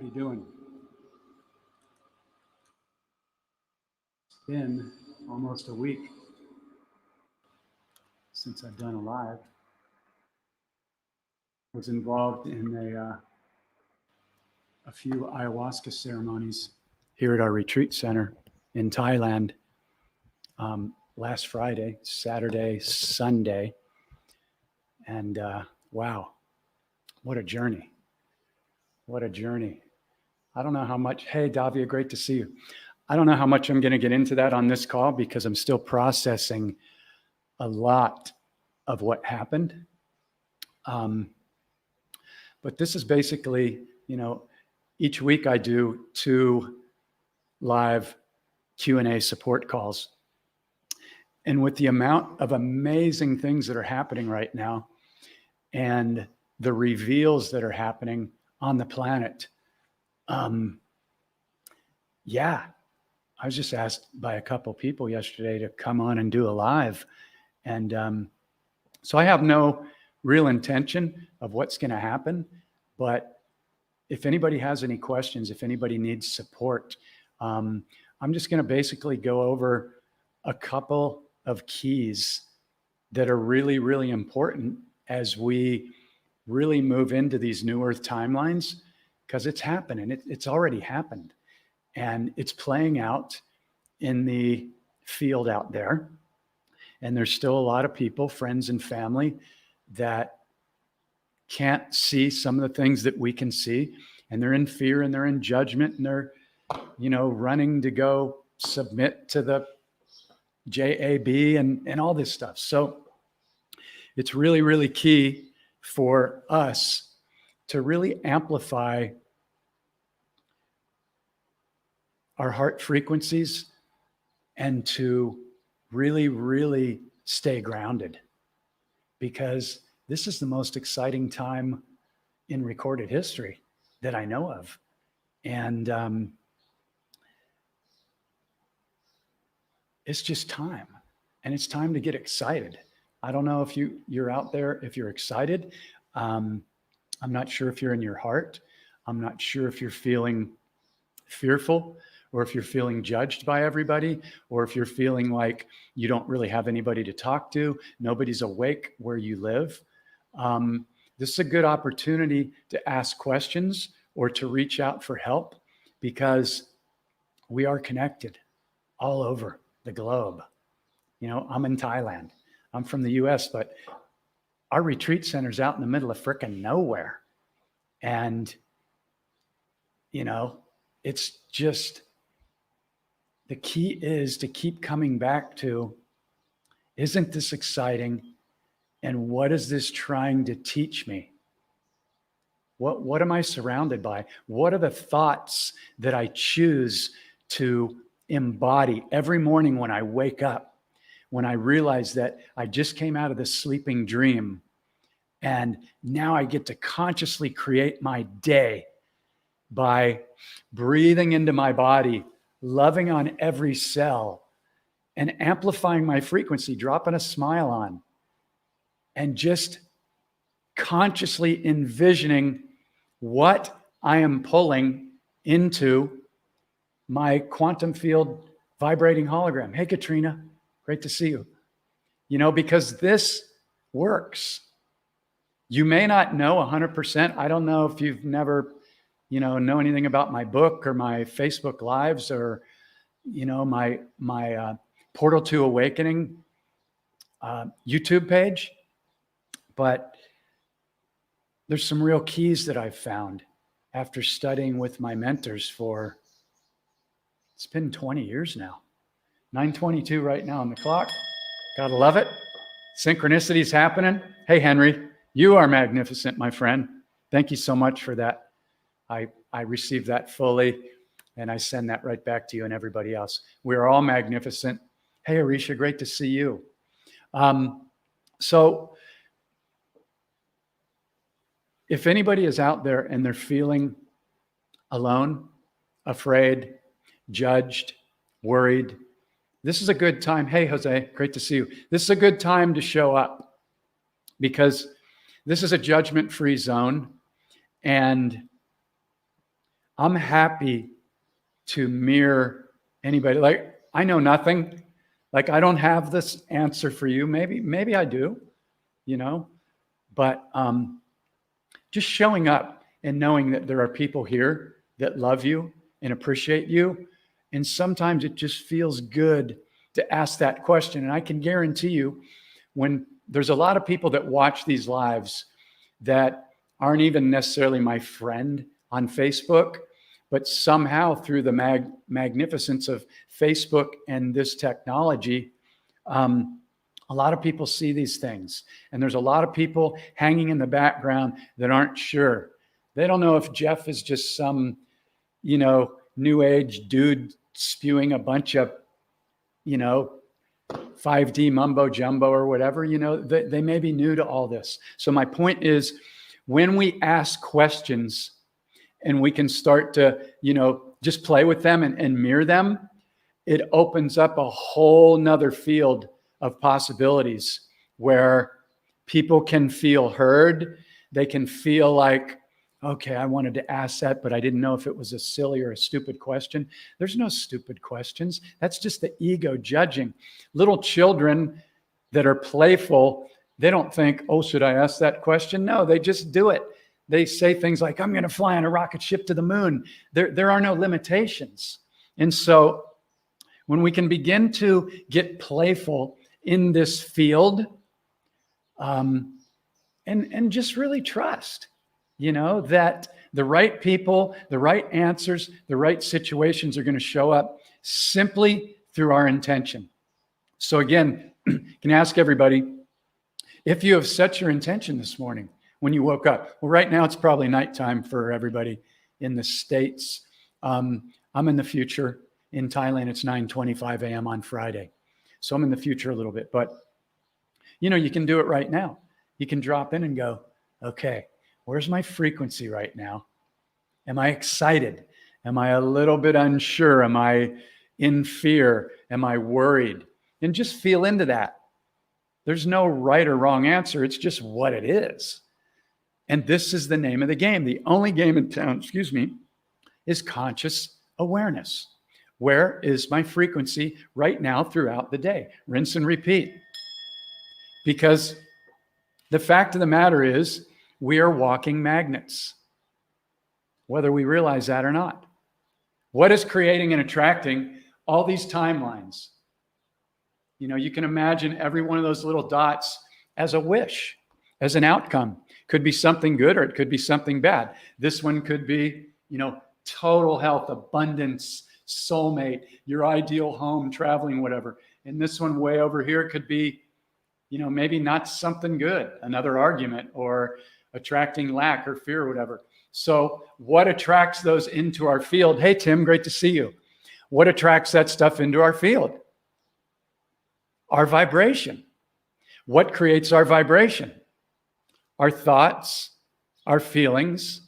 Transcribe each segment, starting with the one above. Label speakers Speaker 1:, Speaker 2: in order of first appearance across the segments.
Speaker 1: you doing? It's been almost a week since I've done a live. I was involved in a few ayahuasca ceremonies here at our retreat center in Thailand last Friday, Saturday, Sunday. And wow, what a journey. What a journey. I don't know how much, hey, Davia, great to see you. I don't know how much I'm going to get into that on this call because I'm still processing a lot of what happened. But this is basically, each week I do 2 live Q&A support calls. And with the amount of amazing things that are happening right now and the reveals that are happening on the planet, I was just asked by a couple people yesterday to come on and do a live. And so I have no real intention of what's going to happen. But if anybody has any questions, if anybody needs support, I'm just going to basically go over a couple of keys that are really, really important as we really move into these new Earth timelines, because it's happening. It's already happened. And it's playing out in the field out there. And there's still a lot of people, friends and family, that can't see some of the things that we can see. And they're in fear and they're in judgment and they're, running to go submit to the JAB and all this stuff. So it's really, really key for us to really amplify our heart frequencies and to really, really stay grounded, because this is the most exciting time in recorded history that I know of. And it's just time, and it's time to get excited. I don't know if you're out there, if you're excited. I'm not sure if you're in your heart. I'm not sure if you're feeling fearful, or if you're feeling judged by everybody, or if you're feeling like you don't really have anybody to talk to, nobody's awake where you live. This is a good opportunity to ask questions or to reach out for help, because we are connected all over the globe. I'm in Thailand. I'm from the US, but our retreat center's out in the middle of frickin' nowhere. And, it's just, the key is to keep coming back to, isn't this exciting? And what is this trying to teach me? What am I surrounded by? What are the thoughts that I choose to embody every morning when I wake up, when I realize that I just came out of this sleeping dream and now I get to consciously create my day by breathing into my body, loving on every cell, and amplifying my frequency, dropping a smile on, and just consciously envisioning what I am pulling into my quantum field vibrating hologram. Hey, Katrina, great to see you. Because this works. You may not know 100%. I don't know if you've never, know anything about my book or my Facebook lives or, my Portal to Awakening YouTube page. But there's some real keys that I've found after studying with my mentors for, it's been 20 years now. 9:22 right now on the clock. Gotta love it. Synchronicity's happening. Hey, Henry, you are magnificent, my friend. Thank you so much for that. I received that fully, and I send that right back to you and everybody else. We're all magnificent. Hey, Arisha, great to see you. So if anybody is out there and they're feeling alone, afraid, judged, worried, this is a good time. Hey, Jose, great to see you. This is a good time to show up, because this is a judgment-free zone. And I'm happy to mirror anybody. Like, I know nothing. Like, I don't have this answer for you. Maybe I do, but just showing up and knowing that there are people here that love you and appreciate you. And sometimes it just feels good to ask that question. And I can guarantee you, when there's a lot of people that watch these lives that aren't even necessarily my friend on Facebook, but somehow through the magnificence of Facebook and this technology, a lot of people see these things. And there's a lot of people hanging in the background that aren't sure. They don't know if Jeff is just some, new age dude spewing a bunch of, 5D mumbo jumbo or whatever. They may be new to all this. So my point is, when we ask questions and we can start to, just play with them and mirror them, it opens up a whole nother field of possibilities where people can feel heard. They can feel like, okay, I wanted to ask that, but I didn't know if it was a silly or a stupid question. There's no stupid questions. That's just the ego judging. Little children that are playful, they don't think, oh, should I ask that question? No, they just do it. They say things like, I'm going to fly on a rocket ship to the moon. There are no limitations. And so when we can begin to get playful in this field, and just really trust, that the right people, the right answers, the right situations are going to show up simply through our intention. So again, can ask everybody, if you have set your intention this morning when you woke up. Well, right now it's probably nighttime for everybody in the States. I'm in the future. In Thailand, it's 9:25 a.m. on Friday. So I'm in the future a little bit, but you can do it right now. You can drop in and go, okay, where's my frequency right now? Am I excited? Am I a little bit unsure? Am I in fear? Am I worried? And just feel into that. There's no right or wrong answer. It's just what it is. And this is the name of the game. The only game in town, is conscious awareness. Where is my frequency right now throughout the day? Rinse and repeat. Because the fact of the matter is, we are walking magnets, whether we realize that or not. What is creating and attracting all these timelines? You can imagine every one of those little dots as a wish, as an outcome. Could be something good or it could be something bad. This one could be, total health, abundance, soulmate, your ideal home, traveling, whatever. And this one way over here could be, maybe not something good, another argument, or attracting lack or fear or whatever. So what attracts those into our field? Hey, Tim, great to see you. What attracts that stuff into our field? Our vibration. What creates our vibration? Our thoughts, our feelings,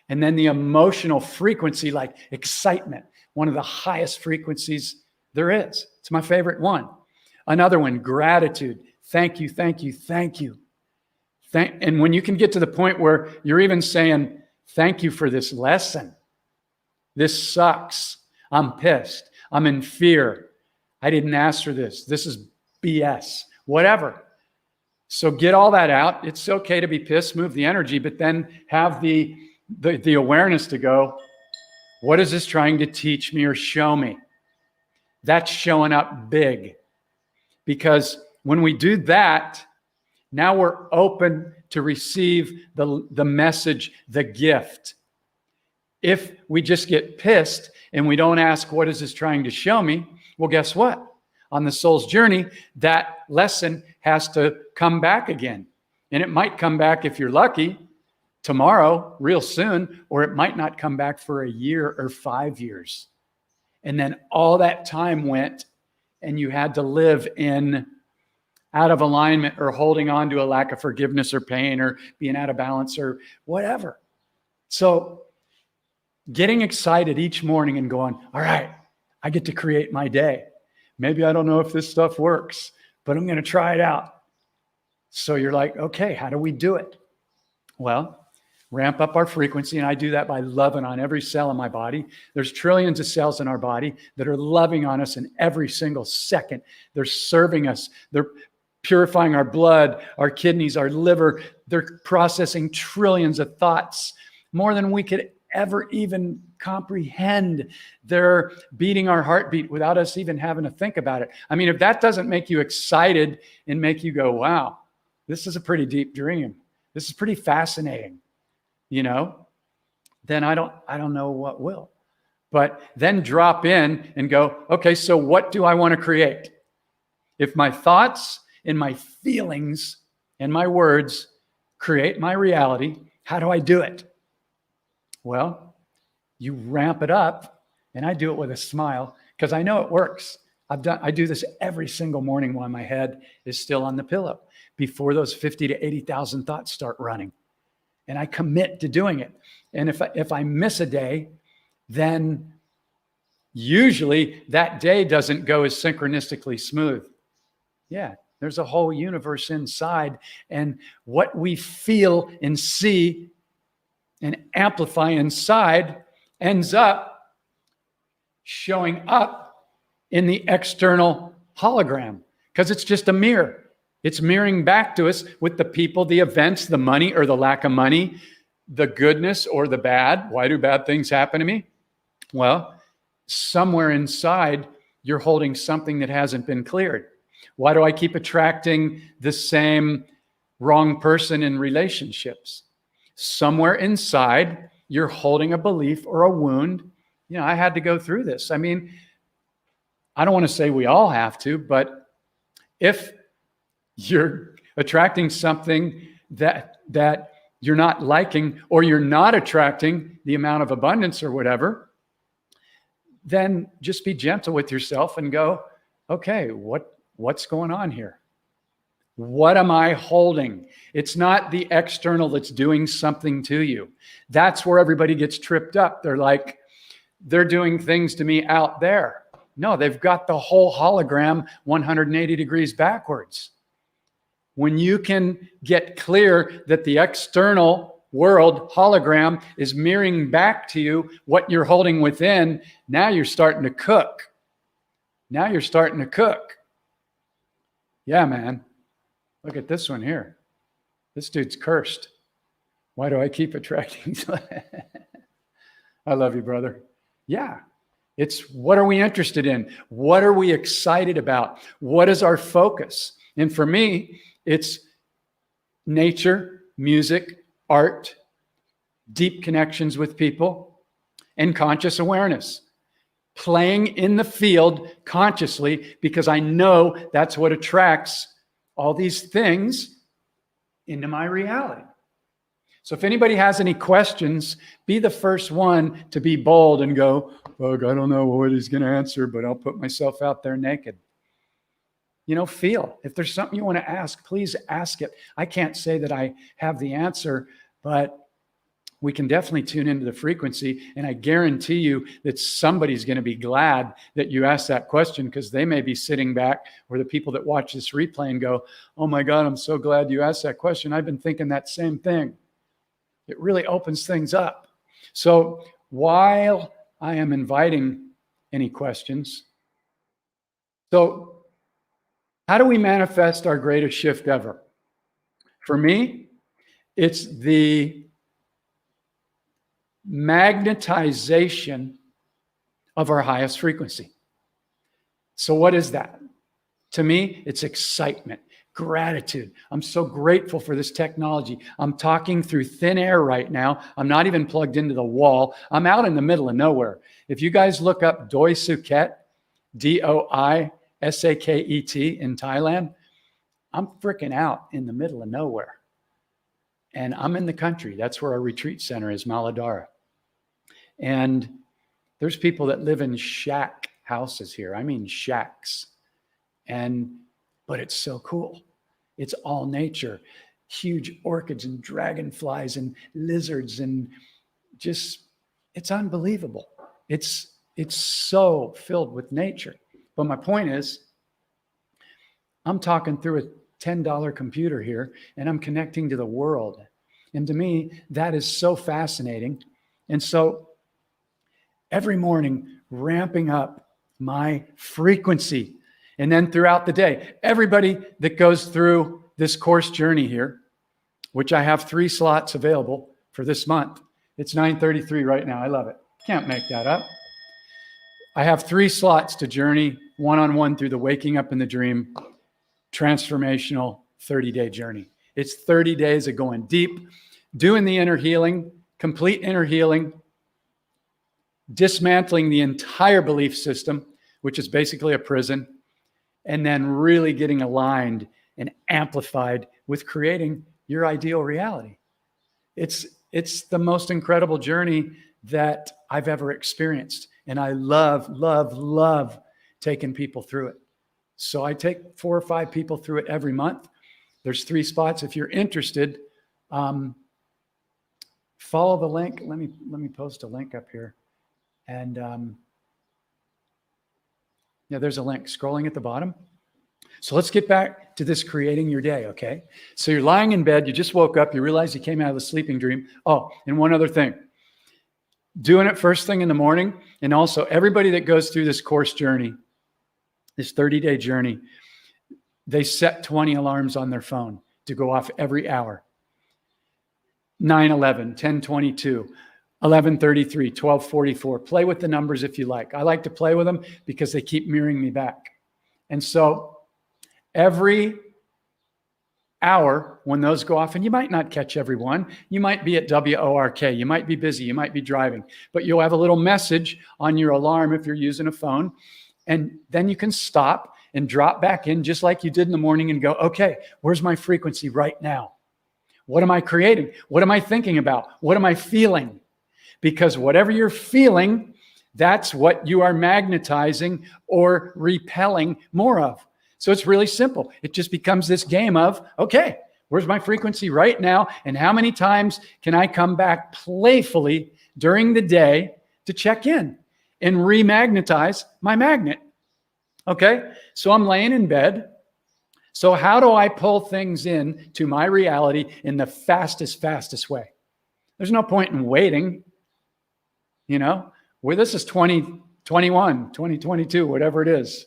Speaker 1: and then the emotional frequency, like excitement, one of the highest frequencies there is. It's my favorite one. Another one, gratitude. Thank you, thank you, thank you. And when you can get to the point where you're even saying, thank you for this lesson. This sucks. I'm pissed. I'm in fear. I didn't ask for this. This is BS. Whatever. So get all that out. It's okay to be pissed, move the energy, but then have the awareness to go, what is this trying to teach me or show me? That's showing up big. Because when we do that, now we're open to receive the message, the gift. If we just get pissed and we don't ask, what is this trying to show me? Well, guess what? On the soul's journey, that lesson has to come back again. And it might come back, if you're lucky, tomorrow, real soon, or it might not come back for a year or 5 years. And then all that time went and you had to live in out of alignment or holding on to a lack of forgiveness or pain or being out of balance or whatever. So getting excited each morning and going, all right, I get to create my day. Maybe I don't know if this stuff works, but I'm going to try it out. So you're like, okay, how do we do it? Well, ramp up our frequency. And I do that by loving on every cell in my body. There's trillions of cells in our body that are loving on us in every single second. They're serving us. They're purifying our blood, our kidneys, our liver. They're processing trillions of thoughts, more than we could ever even comprehend. They're beating our heartbeat without us even having to think about it. I mean, if that doesn't make you excited and make you go, wow, this is a pretty deep dream, this is pretty fascinating, you know, then I don't know what will. But then drop in and go, okay, so what do I want to create? If my thoughts and my feelings and my words create my reality, how do I do it? Well, you ramp it up, and I do it with a smile because I know it works. I do this every single morning while my head is still on the pillow before those 50 to 80,000 thoughts start running. And I commit to doing it. And if I miss a day, then usually that day doesn't go as synchronistically smooth. Yeah, there's a whole universe inside, and what we feel and see and amplify inside ends up showing up in the external hologram because it's just a mirror. It's mirroring back to us with the people, the events, the money or the lack of money, the goodness or the bad. Why do bad things happen to me? Well, somewhere inside, you're holding something that hasn't been cleared. Why do I keep attracting the same wrong person in relationships? Somewhere inside, you're holding a belief or a wound. You know, I had to go through this. I mean, I don't want to say we all have to, but if you're attracting something that you're not liking, or you're not attracting the amount of abundance or whatever, then just be gentle with yourself and go, okay, what's going on here? What am I holding? It's not the external that's doing something to you. That's where everybody gets tripped up. They're like, they're doing things to me out there. No, they've got the whole hologram 180 degrees backwards. When you can get clear that the external world hologram is mirroring back to you what you're holding within, now you're starting to cook. Now you're starting to cook. Yeah, man. Look at this one here. This dude's cursed. Why do I keep attracting? I love you, brother. Yeah. It's what are we interested in? What are we excited about? What is our focus? And for me, it's nature, music, art, deep connections with people, and conscious awareness. Playing in the field consciously because I know that's what attracts all these things into my reality. So if anybody has any questions, be the first one to be bold and go, look, I don't know what he's going to answer, but I'll put myself out there naked. You know, feel. If there's something you want to ask, please ask it. I can't say that I have the answer, but we can definitely tune into the frequency. And I guarantee you that somebody's going to be glad that you asked that question, because they may be sitting back, or the people that watch this replay and go, oh my God, I'm so glad you asked that question. I've been thinking that same thing. It really opens things up. So while I am inviting any questions, so how do we manifest our greatest shift ever? For me, it's the magnetization of our highest frequency. So what is that? To me, it's excitement, gratitude. I'm so grateful for this technology. I'm talking through thin air right now. I'm not even plugged into the wall. I'm out in the middle of nowhere. If you guys look up Doi Suket, Doisakhet in Thailand, I'm freaking out in the middle of nowhere. And I'm in the country. That's where our retreat center is, Maladara. And there's people that live in shack houses here. I mean, shacks. But it's so cool. It's all nature. Huge orchids and dragonflies and lizards, and just, it's unbelievable. It's so filled with nature. But my point is, I'm talking through a $10 computer here, and I'm connecting to the world. And to me, that is so fascinating. And so every morning, ramping up my frequency. And then throughout the day, everybody that goes through this course journey here, which I have 3 slots available for this month. It's 9:33 right now. I love it. Can't make that up. I have 3 slots to journey one-on-one through the Waking Up in the Dream transformational 30-day journey. It's 30 days of going deep, doing the inner healing, complete inner healing, dismantling the entire belief system, which is basically a prison, and then really getting aligned and amplified with creating your ideal reality. It's the most incredible journey that I've ever experienced. And I love, love, love taking people through it. So I take 4 or 5 people through it every month. There's 3 spots. If you're interested, follow the link. Let me post a link up here. And yeah, there's a link scrolling at the bottom. So let's get back to this creating your day, okay? So you're lying in bed, you just woke up, you realize you came out of a sleeping dream. Oh, and one other thing. Doing it first thing in the morning, and also everybody that goes through this course journey, this 30-day journey, they set 20 alarms on their phone to go off every hour. 9:11, 10:22, 11:33, 12:44. Play with the numbers if you like. I like to play with them because they keep mirroring me back. And so every hour when those go off, and you might not catch every one, you might be at WORK, you might be busy, you might be driving, but you'll have a little message on your alarm if you're using a phone. And then you can stop and drop back in just like you did in the morning and go, okay, where's my frequency right now? What am I creating? What am I thinking about? What am I feeling? Because whatever you're feeling, that's what you are magnetizing or repelling more of. So it's really simple. It just becomes this game of, okay, where's my frequency right now? And how many times can I come back playfully during the day to check in and remagnetize my magnet? Okay, so I'm laying in bed. So how do I pull things in to my reality in the fastest way? There's no point in waiting. You know, well, this is 2021, 2022, whatever it is.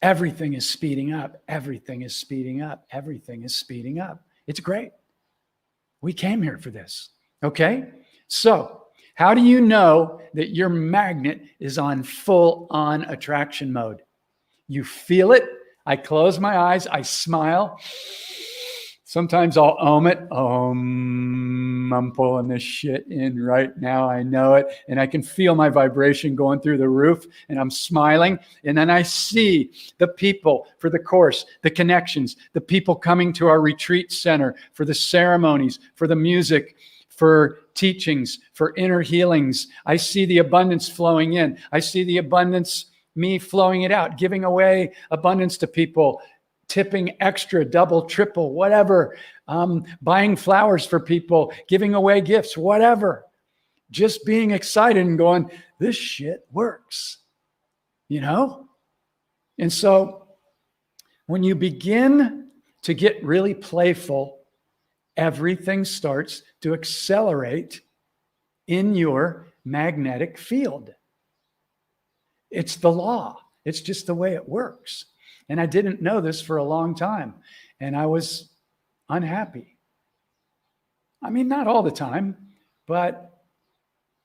Speaker 1: Everything is speeding up. Everything is speeding up. Everything is speeding up. It's great. We came here for this. Okay. So how do you know that your magnet is on full on attraction mode? You feel it. I close my eyes. I smile. Sometimes I'll it. I'm pulling this shit in right now. I know it. And I can feel my vibration going through the roof, and I'm smiling. And then I see the people for the course, the connections, the people coming to our retreat center for the ceremonies, for the music, for teachings, for inner healings. I see the abundance flowing in. I see the abundance, me flowing it out, giving away abundance to people, tipping extra, double, triple, whatever, buying flowers for people, giving away gifts, whatever. Just being excited and going, this shit works, you know? And so when you begin to get really playful, everything starts to accelerate in your magnetic field. It's the law. It's just the way it works. And I didn't know this for a long time. And I was unhappy. I mean, not all the time, but,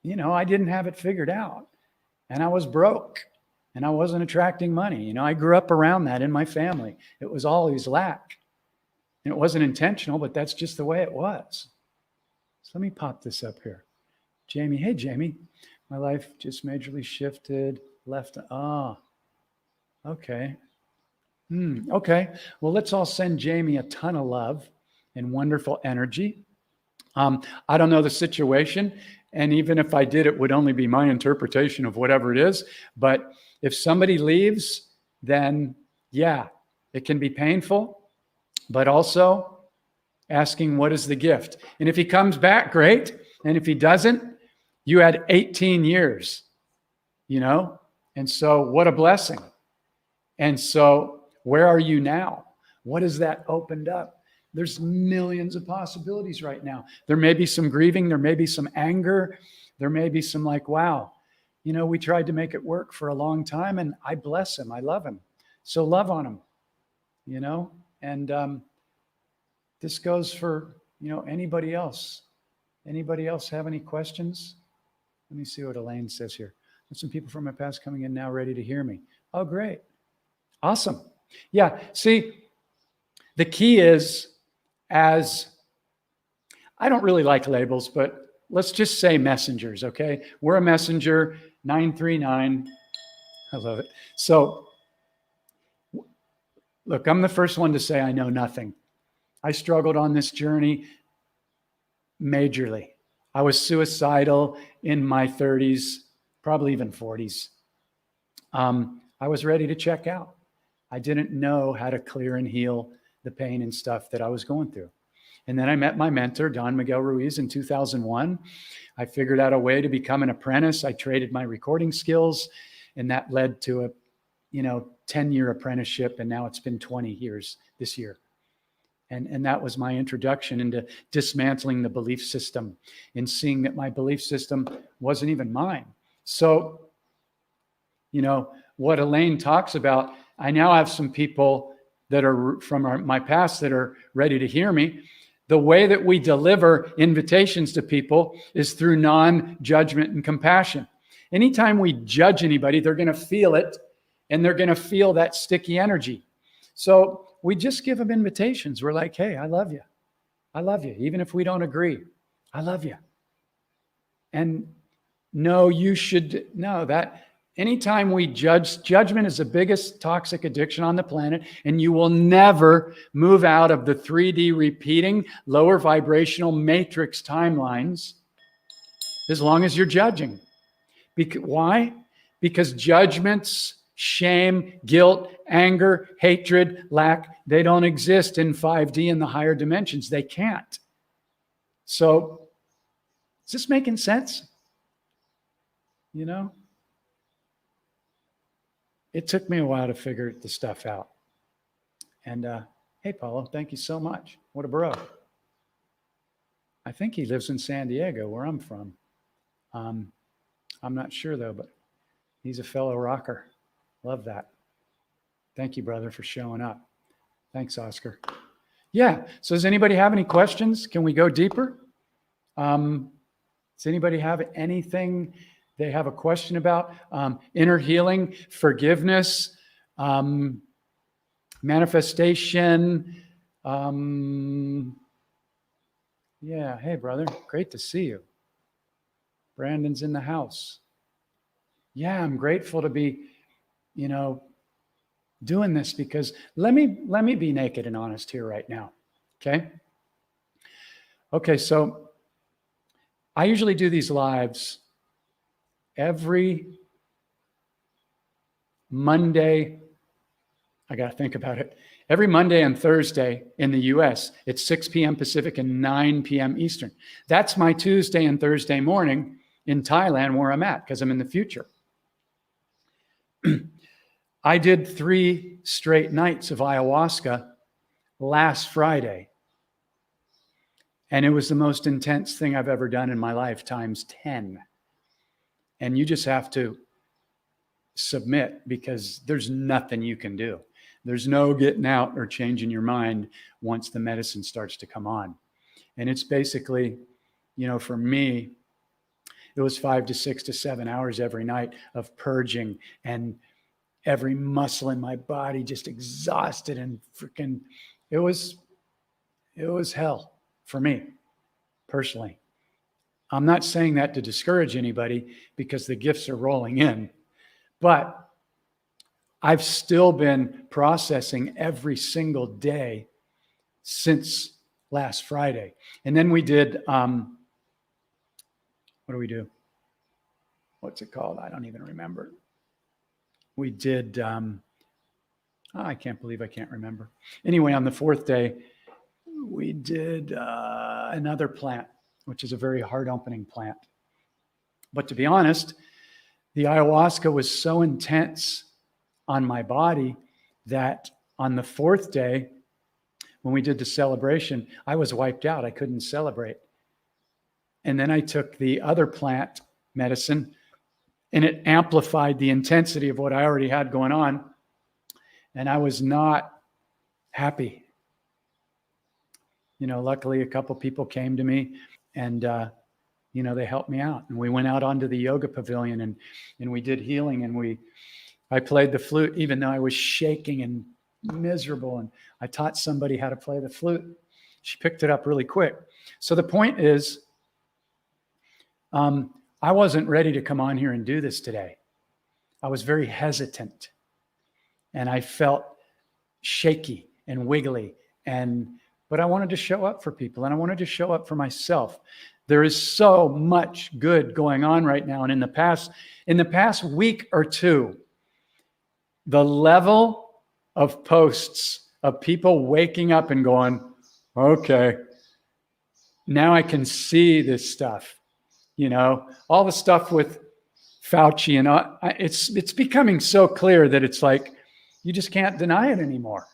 Speaker 1: you know, I didn't have it figured out. And I was broke. And I wasn't attracting money. You know, I grew up around that in my family. It was always lack. And it wasn't intentional, but that's just the way it was. So let me pop this up here. Jamie, hey, Jamie. My life just majorly shifted left. Oh, okay. Okay. Well, let's all send Jamie a ton of love and wonderful energy. I don't know the situation. And even if I did, it would only be my interpretation of whatever it is. But if somebody leaves, then yeah, it can be painful, but also asking what is the gift? And if he comes back, great. And if he doesn't, you had 18 years, you know? And so what a blessing. And so where are you now? What has that opened up? There's millions of possibilities right now. There may be some grieving. There may be some anger. There may be some like, wow, we tried to make it work for a long time, and I bless him. I love him. So love on him, and this goes for, anybody else. Anybody else have any questions? Let me see what Elaine says here. There's some people from my past coming in now ready to hear me. Oh, great. Awesome. Yeah. See, the key is, as I don't really like labels, but let's just say messengers. Okay. We're a messenger, 939. I love it. So look, I'm the first one to say I know nothing. I struggled on this journey majorly. I was suicidal in my 30s, probably even 40s. I was ready to check out. I didn't know how to clear and heal the pain and stuff that I was going through. And then I met my mentor, Don Miguel Ruiz, in 2001. I figured out a way to become an apprentice. I traded my recording skills, and that led to a 10-year apprenticeship, and now it's been 20 years this year. And that was my introduction into dismantling the belief system and seeing that my belief system wasn't even mine. So, what Elaine talks about, I now have some people that are from my past that are ready to hear me. The way that we deliver invitations to people is through non-judgment and compassion. Anytime we judge anybody, they're going to feel it, and they're going to feel that sticky energy. So we just give them invitations. We're like, hey, I love you. I love you. Even if we don't agree, I love you. And no, you should know that anytime we judgment is the biggest toxic addiction on the planet, and you will never move out of the 3D repeating lower vibrational matrix timelines as long as you're judging. Why? Because judgments, shame, guilt, anger, hatred, lack, they don't exist in 5D in the higher dimensions. They can't. So, is this making sense? It took me a while to figure the stuff out. And hey, Paulo, thank you so much. What a bro. I think he lives in San Diego, where I'm from. I'm not sure, though, but he's a fellow rocker. Love that. Thank you, brother, for showing up. Thanks, Oscar. Yeah. So does anybody have any questions? Can we go deeper? Does anybody have anything they have a question about? Inner healing, forgiveness, manifestation. Yeah. Hey, brother. Great to see you. Brandon's in the house. Yeah, I'm grateful to be, doing this, because let me be naked and honest here right now. Okay, so I usually do these lives every Monday. I got to think about it. Every Monday and Thursday in the US, it's 6 p.m. Pacific and 9 p.m. Eastern. That's my Tuesday and Thursday morning in Thailand, where I'm at, because I'm in the future. I did 3 straight nights of ayahuasca last Friday. And it was the most intense thing I've ever done in my life, times 10. And you just have to submit, because there's nothing you can do. There's no getting out or changing your mind once the medicine starts to come on. And it's basically, for me, it was 5 to 6 to 7 hours every night of purging, and every muscle in my body just exhausted, and freaking, it was hell for me personally. I'm not saying that to discourage anybody, because the gifts are rolling in, but I've still been processing every single day since last Friday. And then we did, what do we do? What's it called? I don't even remember. We did, I can't believe I can't remember. Anyway, on the 4th day, we did another plant, which is a very heart-opening plant. But to be honest, the ayahuasca was so intense on my body that on the 4th day, when we did the celebration, I was wiped out. I couldn't celebrate. And then I took the other plant medicine, and it amplified the intensity of what I already had going on. And I was not happy. Luckily a couple people came to me and, they helped me out. And we went out onto the yoga pavilion and we did healing, and I played the flute, even though I was shaking and miserable. And I taught somebody how to play the flute. She picked it up really quick. So the point is, I wasn't ready to come on here and do this today. I was very hesitant, and I felt shaky and wiggly, but I wanted to show up for people, and I wanted to show up for myself. There is so much good going on right now. And in the past week or two, the level of posts of people waking up and going, okay, now I can see this stuff. All the stuff with Fauci and it's becoming so clear that it's like, you just can't deny it anymore.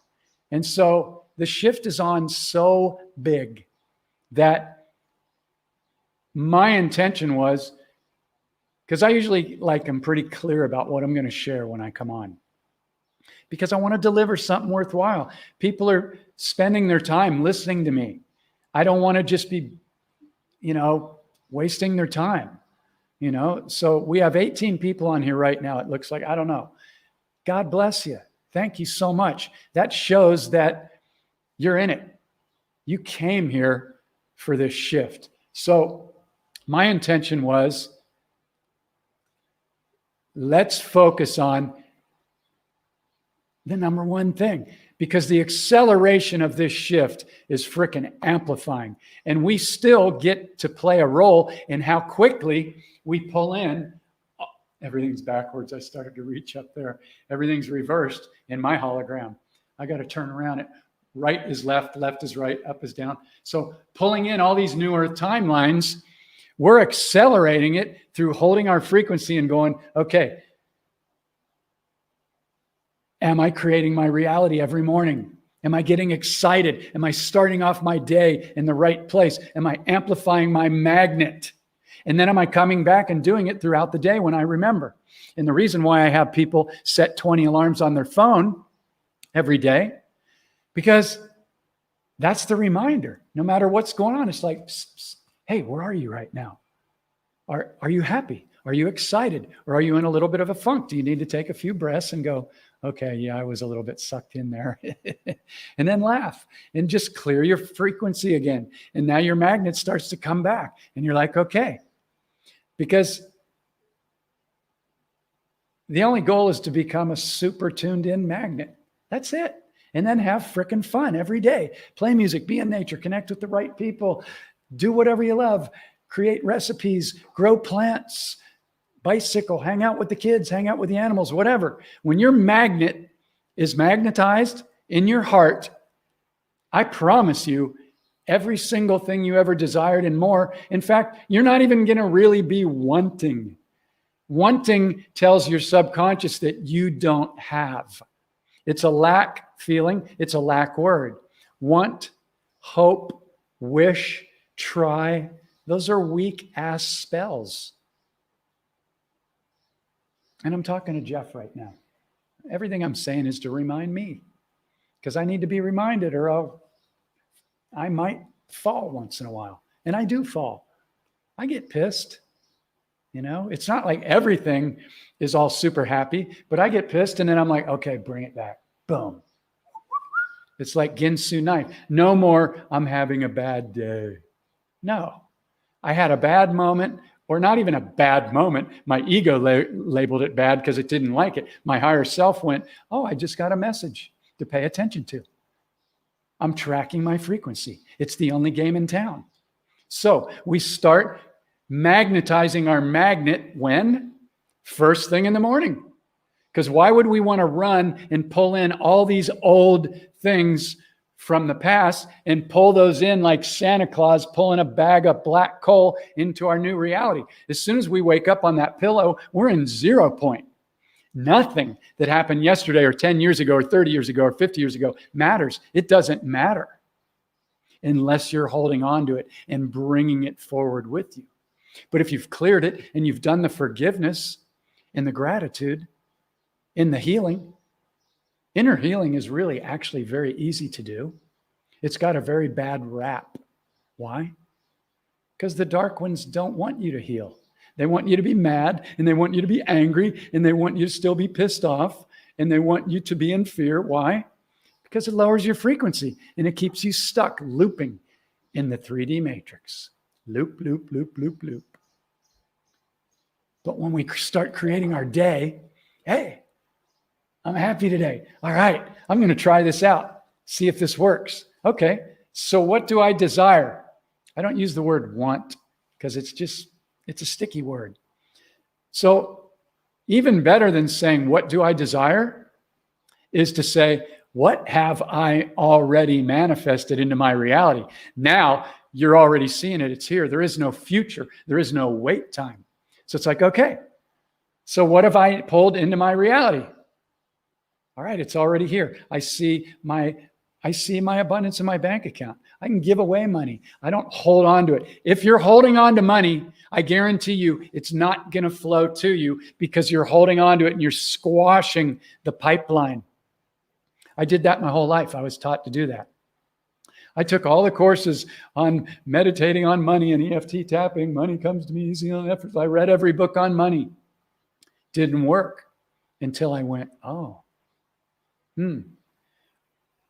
Speaker 1: And so the shift is on so big that my intention was, because I usually I'm pretty clear about what I'm going to share when I come on, because I want to deliver something worthwhile. People are spending their time listening to me. I don't want to just be, wasting their time, So we have 18 people on here right now. It looks like, I don't know. God bless you. Thank you so much. That shows that you're in it. You came here for this shift. So my intention was, let's focus on the number one thing, because the acceleration of this shift is freaking amplifying. And we still get to play a role in how quickly we pull in. Oh, everything's backwards. I started to reach up there. Everything's reversed in my hologram. I got to turn around it. Right is left, left is right, up is down. So pulling in all these new Earth timelines, we're accelerating it through holding our frequency and going, okay, am I creating my reality every morning? Am I getting excited? Am I starting off my day in the right place? Am I amplifying my magnet? And then am I coming back and doing it throughout the day when I remember? And the reason why I have people set 20 alarms on their phone every day, because that's the reminder. No matter what's going on, it's like, psst, psst, hey, where are you right now? Are you happy? Are you excited? Or are you in a little bit of a funk? Do you need to take a few breaths and go, okay, yeah, I was a little bit sucked in there. And then laugh and just clear your frequency again. And now your magnet starts to come back. And you're like, okay. Because the only goal is to become a super tuned in magnet. That's it. And then have frickin' fun every day. Play music, be in nature, connect with the right people, do whatever you love, create recipes, grow plants, bicycle, hang out with the kids, hang out with the animals, whatever. When your magnet is magnetized in your heart, I promise you, every single thing you ever desired and more. In fact, you're not even going to really be wanting. Wanting tells your subconscious that you don't have. It's a lack feeling. It's a lack word. Want, hope, wish, try. Those are weak ass spells. And I'm talking to Jeff right now. Everything I'm saying is to remind me, because I need to be reminded, or I might fall once in a while. And I do fall. I get pissed. It's not like everything is all super happy, but I get pissed and then I'm like, okay, bring it back. Boom. It's like Ginsu knife. No more, I'm having a bad day. No, I had a bad moment, or not even a bad moment. My ego labeled it bad because it didn't like it. My higher self went, oh, I just got a message to pay attention to. I'm tracking my frequency. It's the only game in town. So we start magnetizing our magnet when? First thing in the morning. Because why would we want to run and pull in all these old things from the past and pull those in like Santa Claus pulling a bag of black coal into our new reality? As soon as we wake up on that pillow, we're in 0 point. Nothing that happened yesterday or 10 years ago or 30 years ago or 50 years ago matters. It doesn't matter. unless you're holding on to it and bringing it forward with you. But if you've cleared it and you've done the forgiveness and the gratitude in the healing, inner healing is really actually very easy to do. It's got a very bad rap. Why? Because the dark ones don't want you to heal. They want you to be mad, and they want you to be angry, and they want you to still be pissed off, and they want you to be in fear. Why? Because it lowers your frequency, and it keeps you stuck looping in the 3D matrix. Loop, loop, loop, loop, loop. But when we start creating our day, hey, I'm happy today. All right, I'm going to try this out, see if this works. Okay, so what do I desire? I don't use the word want because it's a sticky word. So even better than saying, what do I desire, is to say, what have I already manifested into my reality? Now you're already seeing it. It's here. There is no future. There is no wait time. So it's like, okay, so what have I pulled into my reality? All right, it's already here. I see my abundance in my bank account. I can give away money. I don't hold on to it. If you're holding on to money, I guarantee you it's not going to flow to you because you're holding on to it and you're squashing the pipeline. I did that my whole life. I was taught to do that. I took all the courses on meditating on money and EFT tapping. Money comes to me easy on effort. I read every book on money. Didn't work until I went,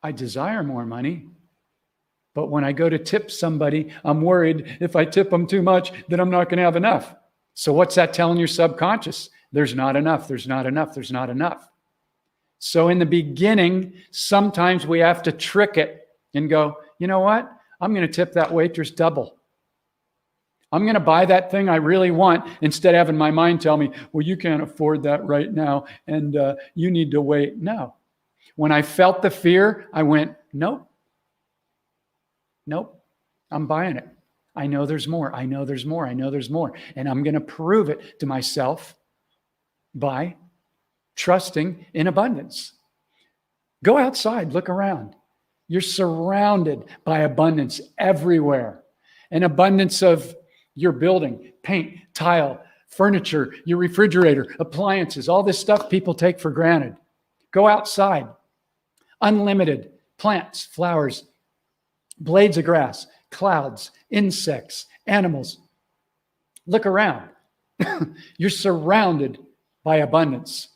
Speaker 1: I desire more money. But when I go to tip somebody, I'm worried if I tip them too much, that I'm not going to have enough. So what's that telling your subconscious? There's not enough. There's not enough. There's not enough. So in the beginning, sometimes we have to trick it and go, you know what? I'm going to tip that waitress double. I'm going to buy that thing I really want instead of having my mind tell me, well, you can't afford that right now and you need to wait. No. When I felt the fear, I went, nope, I'm buying it. I know there's more. I know there's more. I know there's more. And I'm going to prove it to myself by trusting in abundance. Go outside, look around. You're surrounded by abundance everywhere. An abundance of your building, paint, tile, furniture, your refrigerator, appliances, all this stuff people take for granted. Go outside. Unlimited plants, flowers, blades of grass, clouds, insects, animals. Look around. You're surrounded by abundance.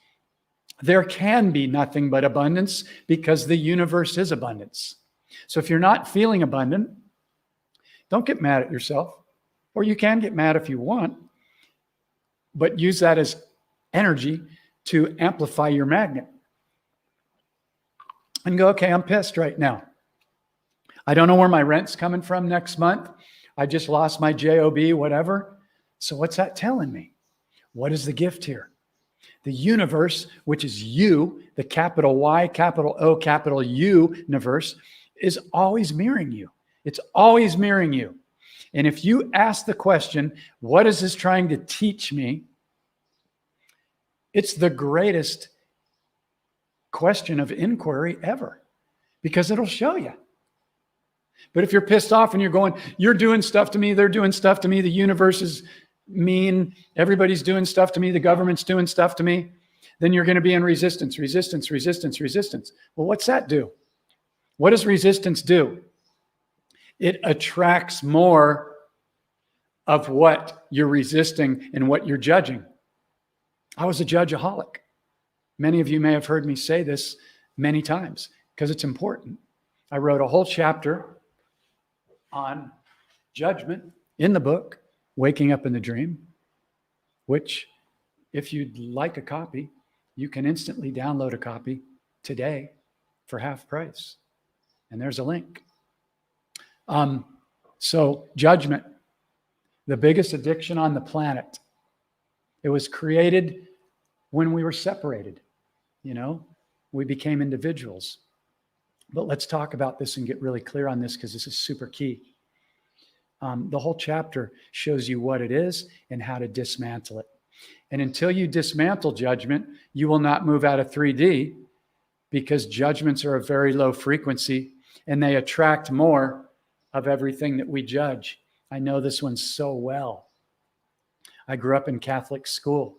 Speaker 1: There can be nothing but abundance because the universe is abundance. So if you're not feeling abundant, don't get mad at yourself. Or you can get mad if you want, but use that as energy to amplify your magnet. And go, okay, I'm pissed right now. I don't know where my rent's coming from next month. I just lost my job, whatever. So what's that telling me? What is the gift here? The universe, which is you, the capital Y, capital O, capital U universe, is always mirroring you. It's always mirroring you. And if you ask the question, what is this trying to teach me? It's the greatest question of inquiry ever, because it'll show you. But if you're pissed off and you're going, you're doing stuff to me, they're doing stuff to me, the universe is mean, everybody's doing stuff to me, the government's doing stuff to me, then you're going to be in resistance, resistance, resistance, resistance. Well, what's that do? What does resistance do? It attracts more of what you're resisting and what you're judging. I was a judgeaholic. Many of you may have heard me say this many times because it's important. I wrote a whole chapter on judgment in the book, Waking Up in the Dream, which if you'd like a copy, you can instantly download a copy today for half price. And there's a link. So judgment, the biggest addiction on the planet. It was created when we were separated. You know, we became individuals. But let's talk about this and get really clear on this because this is super key. The whole chapter shows you what it is and how to dismantle it. And until you dismantle judgment, you will not move out of 3D because judgments are a very low frequency and they attract more of everything that we judge. I know this one so well. I grew up in Catholic school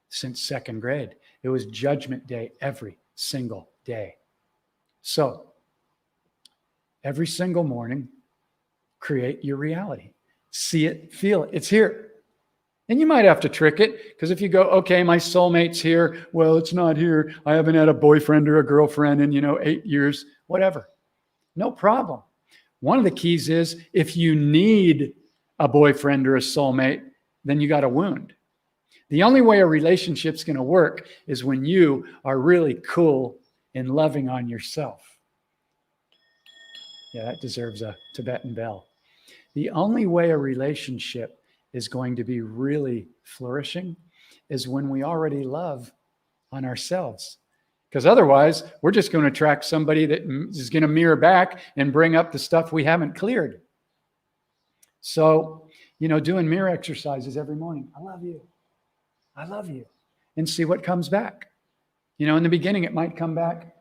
Speaker 1: since second grade. It was Judgment Day every single day. So, every single morning, create your reality. See it, feel it. It's here. And you might have to trick it, because if you go, okay, my soulmate's here. Well, it's not here. I haven't had a boyfriend or a girlfriend in, 8 years, whatever. No problem. One of the keys is if you need a boyfriend or a soulmate, then you got a wound. The only way a relationship's going to work is when you are really cool in loving on yourself. Yeah, that deserves a Tibetan bell. The only way a relationship is going to be really flourishing is when we already love on ourselves. Because otherwise, we're just going to attract somebody that is going to mirror back and bring up the stuff we haven't cleared. So, doing mirror exercises every morning. I love you. I love you. And see what comes back. In the beginning, it might come back,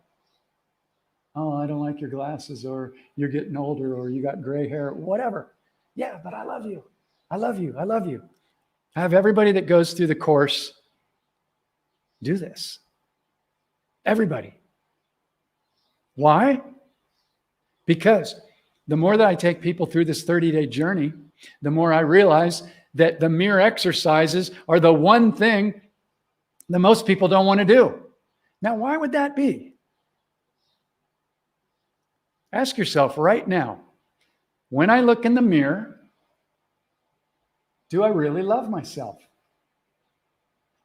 Speaker 1: oh, I don't like your glasses, or you're getting older, or you got gray hair, whatever. Yeah, but I love you. I love you. I love you. I have everybody that goes through the course do this. Everybody. Why? Because the more that I take people through this 30-day journey, the more I realize that the mirror exercises are the one thing that most people don't want to do. Now, why would that be? Ask yourself right now, when I look in the mirror, do I really love myself?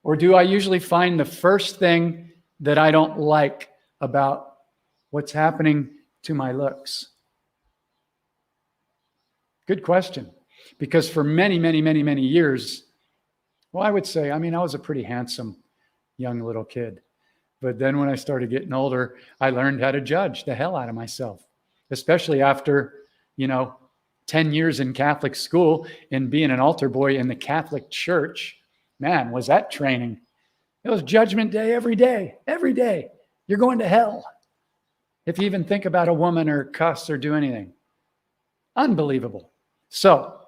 Speaker 1: Or do I usually find the first thing that I don't like about what's happening to my looks? Good question. Because for many, many, many, many years, well, I would say, I was a pretty handsome young little kid. But then when I started getting older, I learned how to judge the hell out of myself, especially after, 10 years in Catholic school and being an altar boy in the Catholic Church. Man, was that training. It was Judgment Day every day. Every day. You're going to hell if you even think about a woman or cuss or do anything. Unbelievable. So,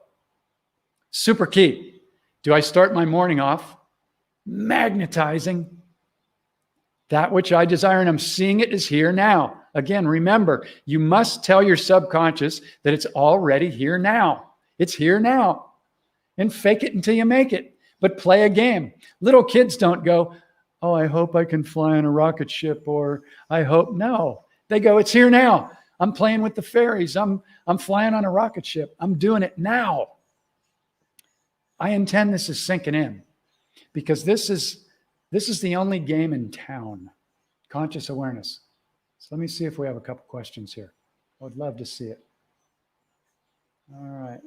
Speaker 1: super key. Do I start my morning off magnetizing that which I desire, and I'm seeing it is here now? Again, remember, you must tell your subconscious that it's already here now. It's here now. And fake it until you make it. But play a game. Little kids don't go, oh, I hope I can fly on a rocket ship, or I hope. No. They go, it's here now. I'm playing with the fairies. I'm flying on a rocket ship. I'm doing it now. I intend this is sinking in, because this is the only game in town. Conscious awareness. So let me see if we have a couple questions here. I would love to see it. All right.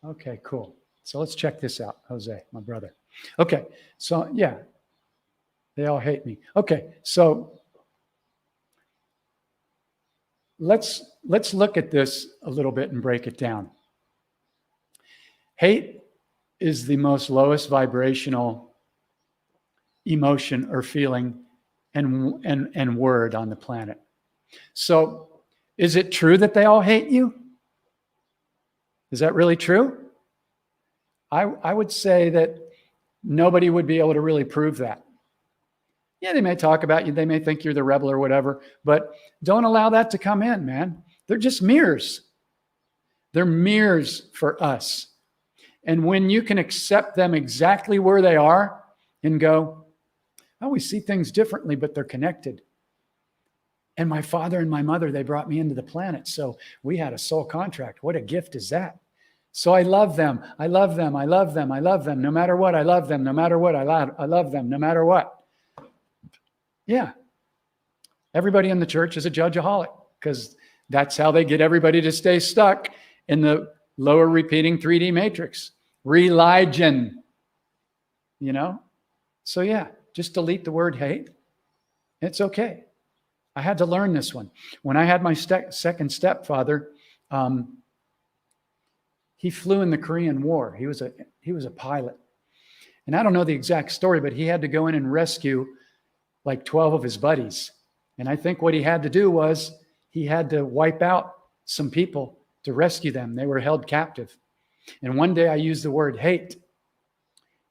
Speaker 1: Okay, cool. So let's check this out. Jose, my brother. Okay, so yeah, they all hate me. Okay, so let's look at this a little bit and break it down. Hate is the most lowest vibrational emotion or feeling and word on the planet. So is it true that they all hate you? Is that really true? I would say that nobody would be able to really prove that. Yeah, they may talk about you. They may think you're the rebel or whatever, but don't allow that to come in, man. They're just mirrors. They're mirrors for us. And when you can accept them exactly where they are and go, oh, we see things differently, but they're connected. And my father and my mother, they brought me into the planet. So we had a soul contract. What a gift is that? So I love them. I love them. I love them. I love them. No matter what, I love them. No matter what, I love them. No matter what. Yeah. Everybody in the church is a judgeaholic, because that's how they get everybody to stay stuck in the lower repeating 3D matrix. Religion. So yeah. Just delete the word hate. It's okay. I had to learn this one. When I had my second stepfather, he flew in the Korean War. He was a pilot. And I don't know the exact story, but he had to go in and rescue like 12 of his buddies. And I think what he had to do was he had to wipe out some people to rescue them. They were held captive. And one day I used the word hate.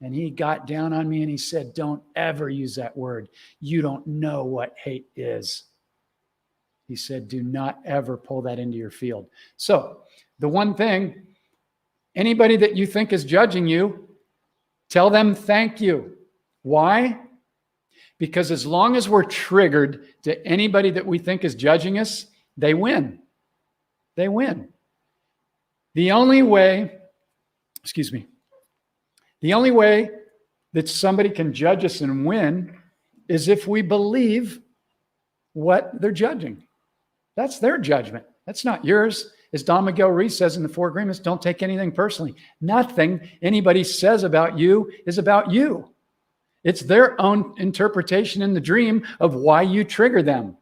Speaker 1: And he got down on me and he said, don't ever use that word. You don't know what hate is. He said, do not ever pull that into your field. So the one thing, anybody that you think is judging you, tell them thank you. Why? Because as long as we're triggered to anybody that we think is judging us, they win. They win. The only way that somebody can judge us and win is if we believe what they're judging. That's their judgment. That's not yours. As Don Miguel Ruiz says in the Four Agreements, don't take anything personally. Nothing anybody says about you is about you. It's their own interpretation in the dream of why you trigger them.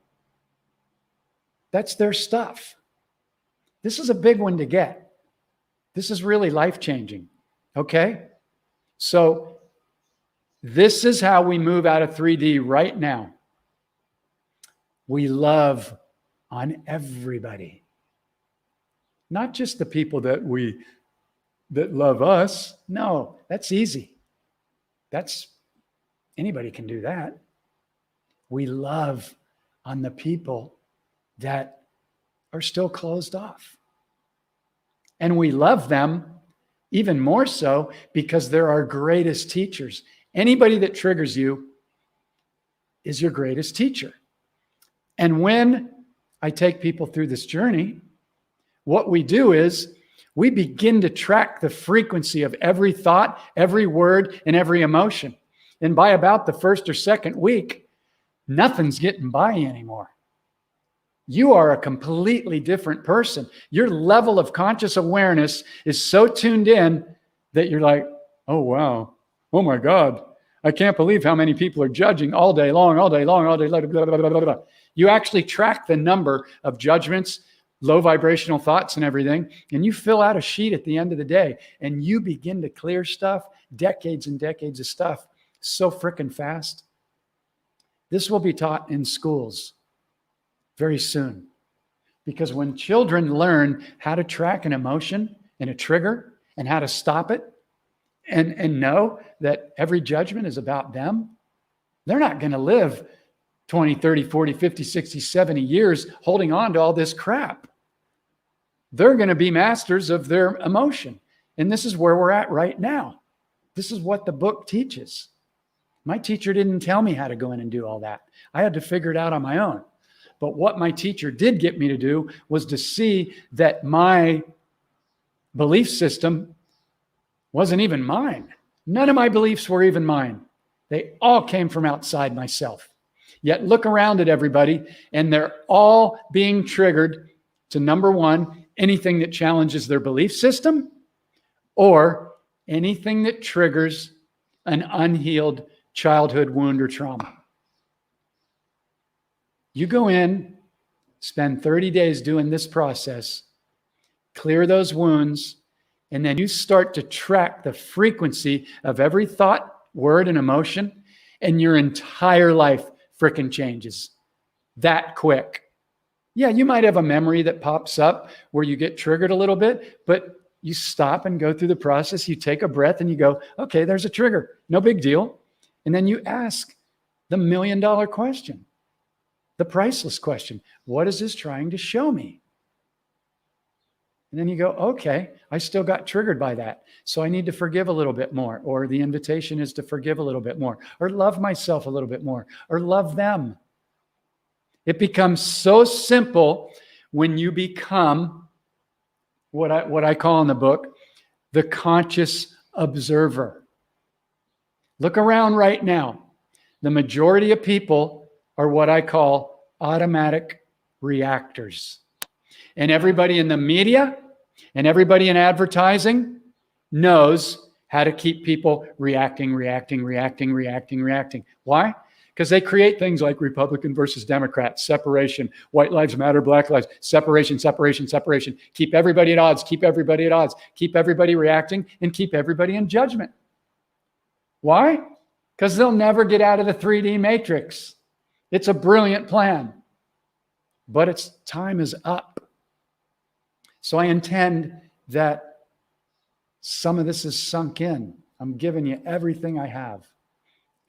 Speaker 1: That's their stuff. This is a big one to get. This is really life-changing. Okay? So this is how we move out of 3D right now. We love on everybody. Not just the people that love us. No, that's easy. Anybody can do that. We love on the people that are still closed off. And we love them even more so because they're our greatest teachers. Anybody that triggers you is your greatest teacher. And when I take people through this journey, what we do is we begin to track the frequency of every thought, every word, and every emotion. And by about the first or second week, nothing's getting by you anymore. You are a completely different person. Your level of conscious awareness is so tuned in that you're like, oh, wow. Oh, my God. I can't believe how many people are judging all day long. Blah, blah, blah, blah, blah. You actually track the number of judgments, low vibrational thoughts and everything, and you fill out a sheet at the end of the day, and you begin to clear stuff, decades and decades of stuff, so freaking fast. This will be taught in schools very soon. Because when children learn how to track an emotion and a trigger and how to stop it and know that every judgment is about them, they're not going to live 20, 30, 40, 50, 60, 70 years holding on to all this crap. They're going to be masters of their emotion. And this is where we're at right now. This is what the book teaches. My teacher didn't tell me how to go in and do all that. I had to figure it out on my own. But what my teacher did get me to do was to see that my belief system wasn't even mine. None of my beliefs were even mine. They all came from outside myself. Yet look around at everybody, and they're all being triggered to, number one, anything that challenges their belief system or anything that triggers an unhealed childhood wound or trauma. You go in, spend 30 days doing this process, clear those wounds, and then you start to track the frequency of every thought, word, and emotion, and your entire life freaking changes that quick. Yeah, you might have a memory that pops up where you get triggered a little bit, but you stop and go through the process. You take a breath and you go, okay, there's a trigger. No big deal. And then you ask the $1 million question, the priceless question. What is this trying to show me? And then you go, okay, I still got triggered by that. So I need to forgive a little bit more. Or the invitation is to forgive a little bit more, or love myself a little bit more, or love them. It becomes so simple when you become what I call in the book, the conscious observer. Look around right now. The majority of people are what I call automatic reactors. And everybody in the media and everybody in advertising knows how to keep people reacting. Why? Because they create things like Republican versus Democrat, separation, white lives matter, black lives, separation. Keep everybody at odds, keep everybody reacting, and keep everybody in judgment. Why? Because they'll never get out of the 3D matrix. It's a brilliant plan. But its time is up. So I intend that some of this is sunk in. I'm giving you everything I have.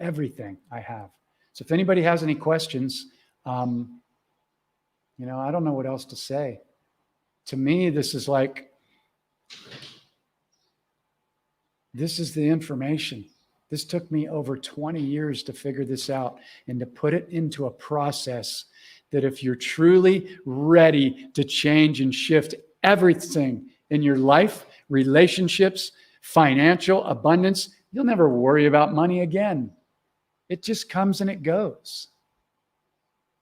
Speaker 1: Everything I have. So if anybody has any questions, I don't know what else to say. To me, this is the information. This took me over 20 years to figure this out and to put it into a process that if you're truly ready to change and shift everything in your life, relationships, financial abundance, you'll never worry about money again. It just comes and it goes.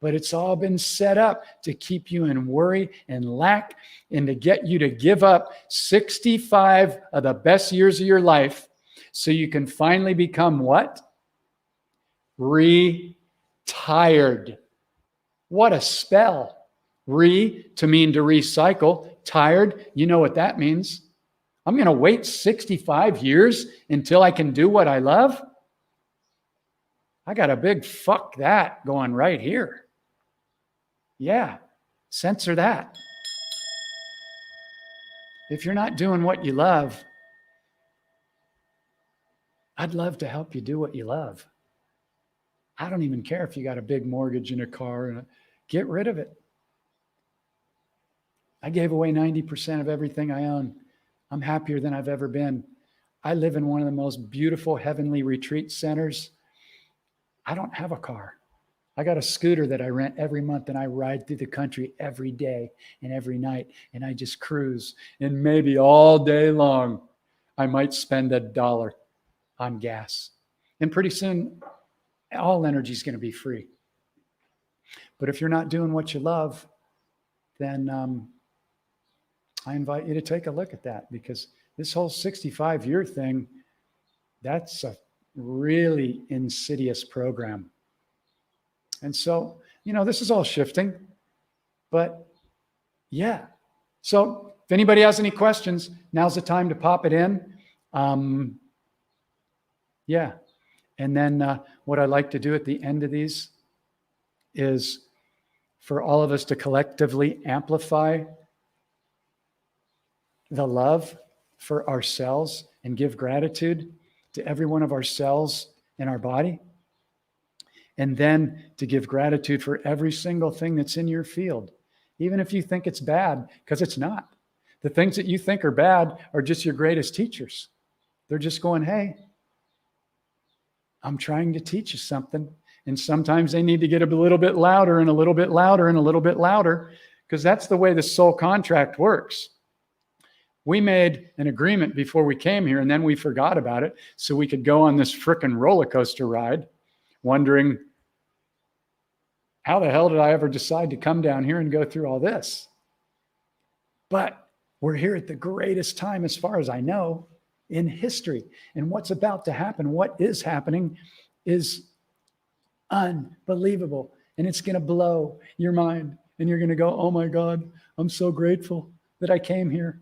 Speaker 1: But it's all been set up to keep you in worry and lack and to get you to give up 65 of the best years of your life so you can finally become what? Retired. What a spell. To mean to recycle. Tired, you know what that means. I'm going to wait 65 years until I can do what I love? I got a big fuck that going right here. Yeah, censor that. If you're not doing what you love, I'd love to help you do what you love. I don't even care if you got a big mortgage in a car. Get rid of it. I gave away 90% of everything I own. I'm happier than I've ever been. I live in one of the most beautiful heavenly retreat centers. I don't have a car. I got a scooter that I rent every month and I ride through the country every day and every night and I just cruise. And maybe all day long, I might spend $1 on gas. And pretty soon, all energy is going to be free. But if you're not doing what you love, then I invite you to take a look at that, because this whole 65-year thing, that's a really insidious program. And so, this is all shifting, but yeah. So if anybody has any questions, now's the time to pop it in. Yeah. And then what I like to do at the end of these is for all of us to collectively amplify the love for ourselves and give gratitude to every one of our cells in our body. And then to give gratitude for every single thing that's in your field, even if you think it's bad, because it's not. The things that you think are bad are just your greatest teachers. They're just going, hey, I'm trying to teach you something. And sometimes they need to get a little bit louder and a little bit louder and a little bit louder, because that's the way the soul contract works. We made an agreement before we came here, and then we forgot about it so we could go on this frickin' roller coaster ride, wondering, how the hell did I ever decide to come down here and go through all this? But we're here at the greatest time, as far as I know, in history. And what's about to happen, what is happening, is unbelievable. And it's going to blow your mind. And you're going to go, oh my God, I'm so grateful that I came here.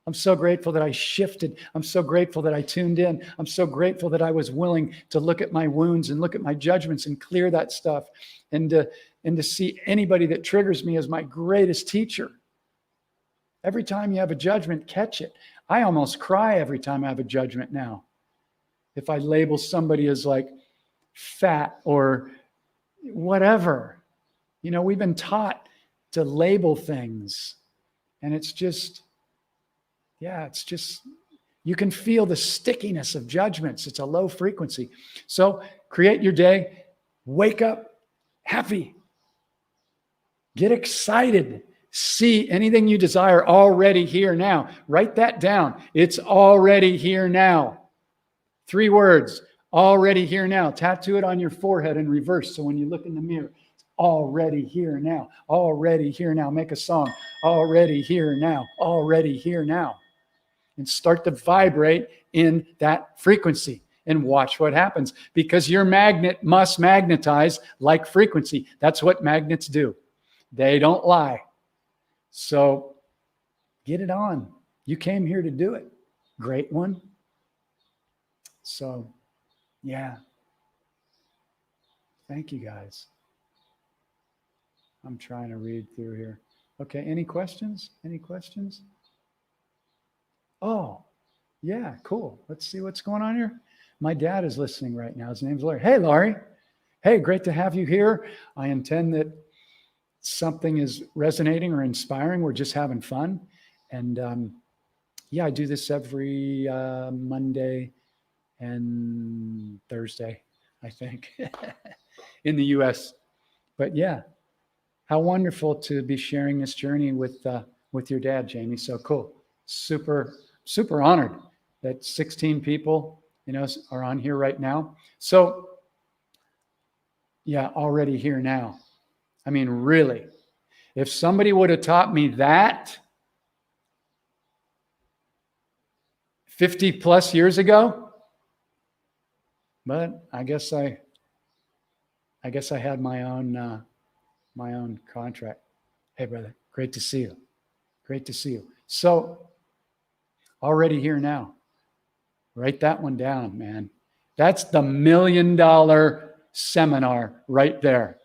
Speaker 1: I'm so grateful that I shifted. I'm so grateful that I tuned in. I'm so grateful that I was willing to look at my wounds and look at my judgments and clear that stuff, and to see anybody that triggers me as my greatest teacher. Every time you have a judgment, catch it. I almost cry every time I have a judgment now. If I label somebody as like fat or whatever, we've been taught to label things, and it's just, you can feel the stickiness of judgments. It's a low frequency. So create your day, wake up happy, get excited, see anything you desire already here now. Write that down. It's already here now. 3 words, already here now. Tattoo it on your forehead in reverse, so when you look in the mirror, it's already here now. Already here now. Make a song. Already here now. Already here now. And start to vibrate in that frequency and watch what happens, because your magnet must magnetize like frequency. That's what magnets do. They don't lie. So get it on. You came here to do it. Great one. So, yeah. Thank you, guys. I'm trying to read through here. Okay, any questions? Any questions? Oh, yeah, cool. Let's see what's going on here. My dad is listening right now. His name's Laurie. Hey, Laurie. Hey, great to have you here. I intend that something is resonating or inspiring. We're just having fun. And yeah, I do this every Monday and Thursday, I think, in the US. But yeah, how wonderful to be sharing this journey with your dad, Jamie. So cool. Super, super honored that 16 people, are on here right now. So yeah, already here now. I mean, really, if somebody would have taught me that 50 plus years ago, but I guess I had my own contract. Hey, brother, great to see you. Great to see you. So already here now. Write that one down, man. That's the $1 million seminar right there.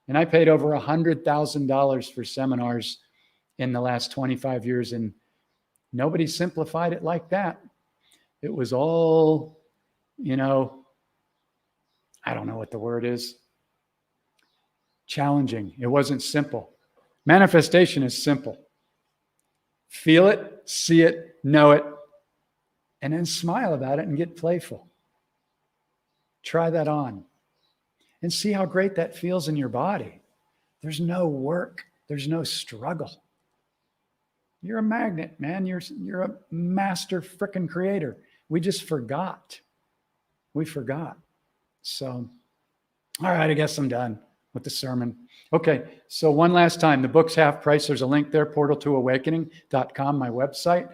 Speaker 1: And I paid over $100,000 for seminars in the last 25 years, and nobody simplified it like that. It was all, I don't know what the word is. Challenging. It wasn't simple. Manifestation is simple. Feel it, see it, know it, and then smile about it and get playful. Try that on and see how great that feels in your body. There's no work. There's no struggle. You're a magnet, man. You're a master frickin' creator. We just forgot. We forgot. So, all right, I guess I'm done with the sermon. Okay, so one last time. The book's half price. There's a link there, portal2awakening.com, my website.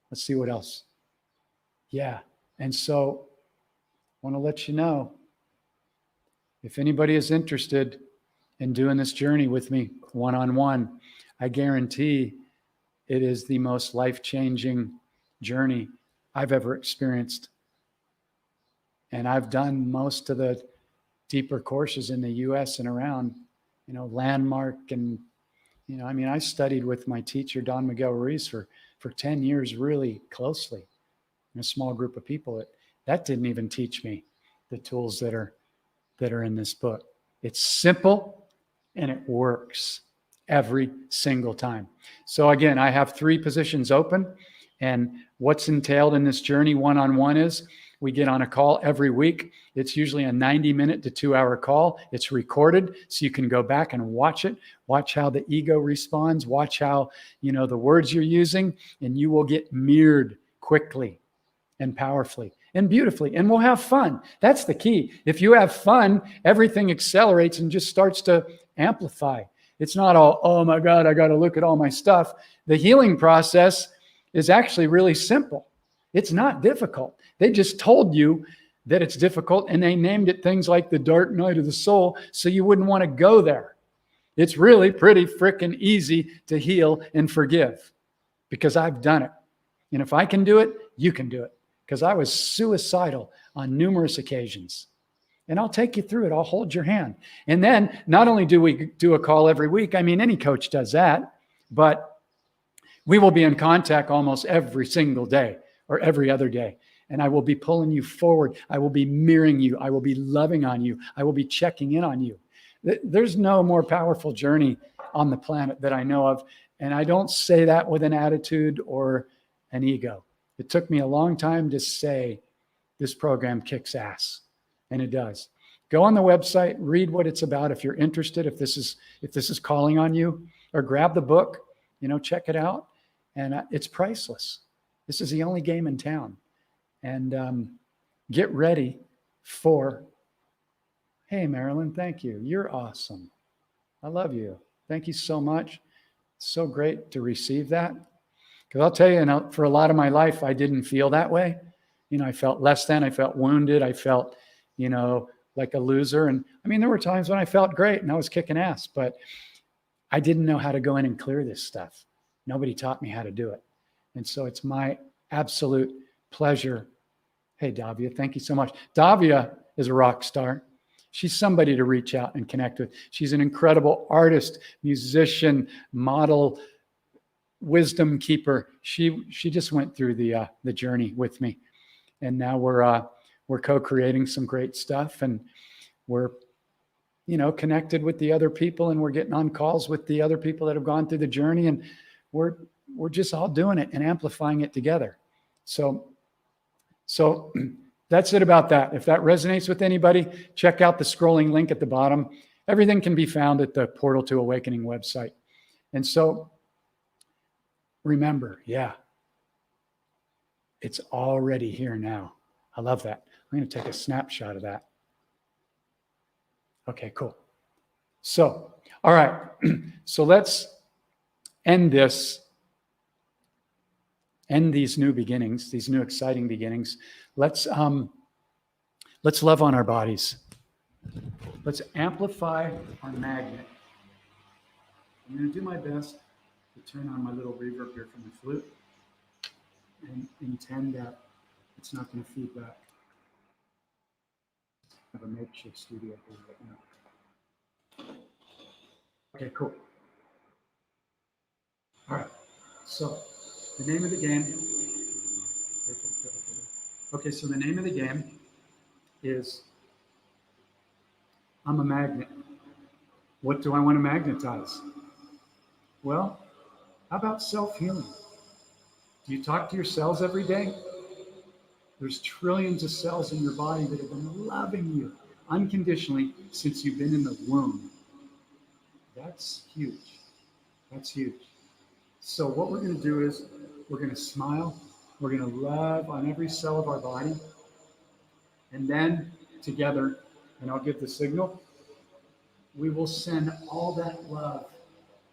Speaker 1: Let's see what else. Yeah, and so I want to let you know, if anybody is interested in doing this journey with me one-on-one, I guarantee it is the most life-changing journey I've ever experienced. And I've done most of the deeper courses in the US and around, Landmark. And, I studied with my teacher, Don Miguel Ruiz, for 10 years really closely in a small group of people. That didn't even teach me the tools that are in this book. It's simple and it works every single time. So again, I have 3 positions open, and what's entailed in this journey one-on-one is we get on a call every week. It's usually a 90-minute to 2-hour call. It's recorded, so you can go back and watch it, watch how the ego responds, watch how, the words you're using, and you will get mirrored quickly and powerfully and beautifully, and we'll have fun. That's the key. If you have fun, everything accelerates and just starts to amplify. It's not all, oh my God, I got to look at all my stuff. The healing process is actually really simple. It's not difficult. They just told you that it's difficult, and they named it things like the dark night of the soul, so you wouldn't want to go there. It's really pretty freaking easy to heal and forgive, because I've done it. And if I can do it, you can do it, because I was suicidal on numerous occasions. And I'll take you through it. I'll hold your hand. And then not only do we do a call every week, any coach does that, but we will be in contact almost every single day or every other day. And I will be pulling you forward. I will be mirroring you. I will be loving on you. I will be checking in on you. There's no more powerful journey on the planet that I know of. And I don't say that with an attitude or an ego. It took me a long time to say this program kicks ass. And it does. Go on the website, read what it's about if you're interested, if this is calling on you, or grab the book, check it out. And it's priceless. This is the only game in town. And get ready for, hey, Marilyn, thank you. You're awesome. I love you. Thank you so much. It's so great to receive that. Because I'll tell you, for a lot of my life, I didn't feel that way. I felt less than, I felt wounded. I felt, like a loser. And there were times when I felt great and I was kicking ass, but I didn't know how to go in and clear this stuff. Nobody taught me how to do it. And so it's my absolute pleasure. Hey, Davia, thank you so much. Davia is a rock star. She's somebody to reach out and connect with. She's an incredible artist, musician, model, wisdom keeper. She just went through the journey with me, and now we're co-creating some great stuff, and we're connected with the other people, and we're getting on calls with the other people that have gone through the journey, and we're just all doing it and amplifying it together. So that's it about that. If that resonates with anybody, check out the scrolling link at the bottom. Everything can be found at the Portal to Awakening website. And so remember, it's already here now. I love that. I'm going to take a snapshot of that. Okay, cool. So, all right. So let's end these new beginnings, these new exciting beginnings. Let's love on our bodies. Let's amplify our magnet. I'm going to do my best to turn on my little reverb here from the flute and intend that it's not going to feed back. I have a makeshift studio here right now. Okay, cool. All right. So the name of the game. Okay, so the name of the game is I'm a magnet. What do I want to magnetize? Well, how about self-healing? Do you talk to your cells every day? There's trillions of cells in your body that have been loving you unconditionally since you've been in the womb. That's huge. That's huge. So what we're going to do is we're going to smile. We're going to love on every cell of our body. And then together, and I'll give the signal, we will send all that love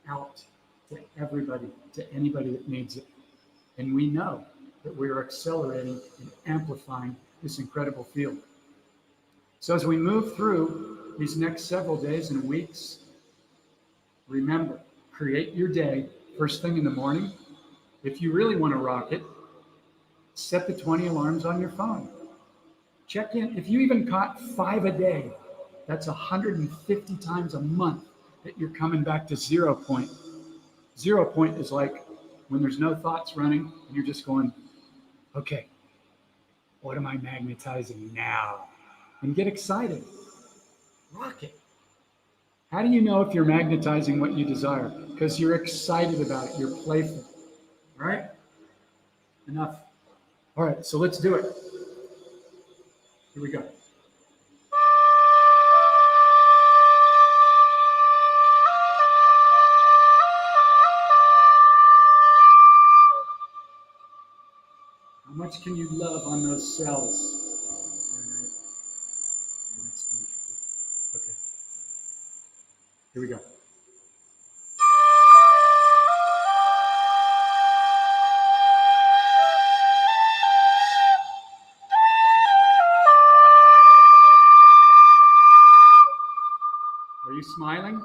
Speaker 1: out to everybody, to anybody that needs it. And we know that we are accelerating and amplifying this incredible field. So as we move through these next several days and weeks, remember, create your day first thing in the morning. If you really want to rock it, set the 20 alarms on your phone. Check in. If you even caught 5 a day, that's 150 times a month that you're coming back to 0 point. 0 point is like when there's no thoughts running and you're just going, okay, what am I magnetizing now? And get excited. Rock it. How do you know if you're magnetizing what you desire? Because you're excited about it. You're playful. All right? Enough. All right, so let's do it. Here we go. How much can you love on those cells? All right. Okay. Here we go. Are you smiling?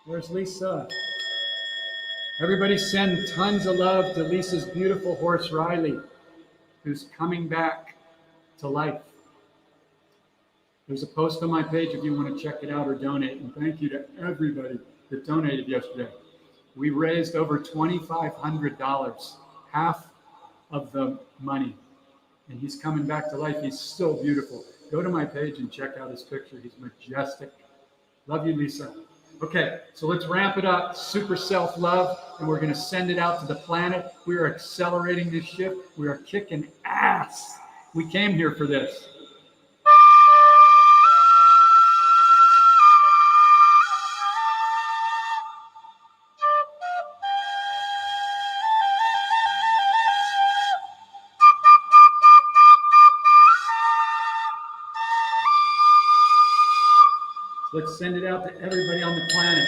Speaker 1: Where's Lisa? Everybody send tons of love to Lisa's beautiful horse, Riley, who's coming back to life. There's a post on my page if you want to check it out or donate. And thank you to everybody that donated yesterday. We raised over $2,500, half of the money. And he's coming back to life. He's so beautiful. Go to my page and check out his picture. He's majestic. Love you, Lisa. Okay, so let's ramp it up. Super self-love, and we're going to send it out to the planet. We are accelerating this shift. We are kicking ass. We came here for this. Let's send it out to everybody on the planet.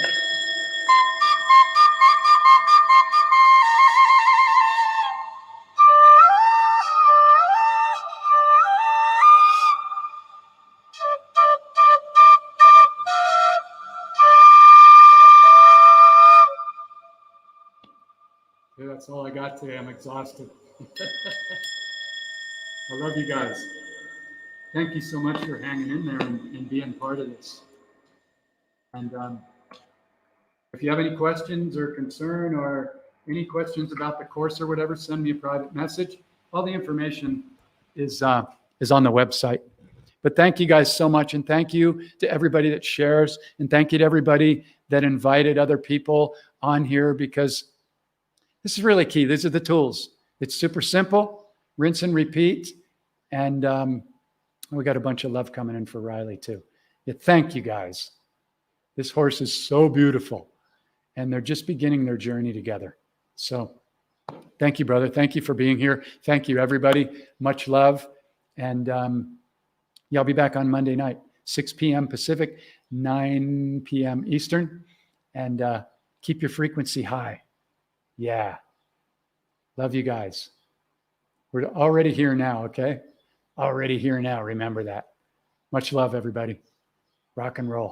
Speaker 1: That's all I got today. I'm exhausted. I love you guys. Thank you so much for hanging in there and being part of this. And if you have any questions or concern or any questions about the course or whatever, send me a private message. All the information is on the website. But thank you guys so much. And thank you to everybody that shares. And thank you to everybody that invited other people on here, because this is really key. These are the tools. It's super simple, rinse and repeat. And we got a bunch of love coming in for Riley too. Yeah, thank you guys. This horse is so beautiful. And they're just beginning their journey together. So thank you, brother. Thank you for being here. Thank you, everybody. Much love. And yeah, I'll be back on Monday night, 6 p.m. Pacific, 9 p.m. Eastern. And keep your frequency high. Yeah. Love you guys. We're already here now, okay? Already here now. Remember that. Much love, everybody. Rock and roll.